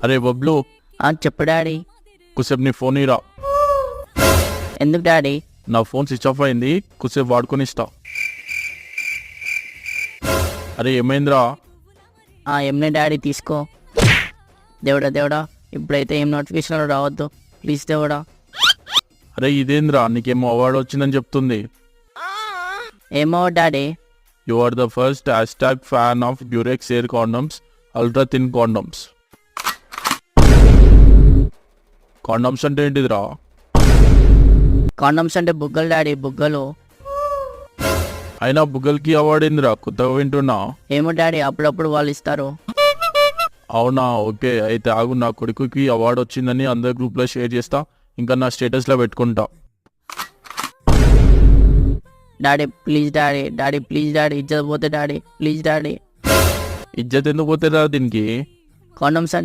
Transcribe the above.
అరే బబ్లు, చెప్పు డాడీ. కుసేపు నీ ఫోన్ ఇరా. ఎందుకు డాడీ? నా ఫోన్ స్విచ్ ఆఫ్ అయింది, కుసేపు వాడుకొని ఇస్తా. అరే ఏమైందిరా? ఏమన్నా డాడీ తీసుకో. దేవుడా దేవుడా, ఇప్పుడైతే ఏం నోటిఫికేషన్ రావద్దు ప్లీజ్ దేవుడా. అరే ఇదేంద్రా, నీకేమో అవార్డు వచ్చిందని చెప్తుంది. ఏమో daddy. You are the first hashtag fan of Durex air condoms, ultra thin condoms. Condoms అంటే ఏంటిదిరా? కాండమ్స్ అంటే బుగ్గలు డాడీ, బుగ్గలు. అయినా బుగ్గల్కి అవార్డు ఏందిరా, కొత్తగా వింటున్నా. ఏమో డాడీ, అప్పుడప్పుడు వాళ్ళు ఇస్తారు. అవునా, ఓకే. అయితే ఆగు, నా కొడుకుకి అవార్డు వచ్చిందని అందరి గ్రూప్లో షేర్ చేస్తా, ఇంకా నా స్టేటస్లో పెట్టుకుంటా. Daddy please daddy, daddy please daddy, ఇజ్జత పోతే డాడీ ప్లీజ్ డాడీ. ఇజ్జత్ ఎందుకు పోతుందా దీనికి? కాండమ్స్ అంటే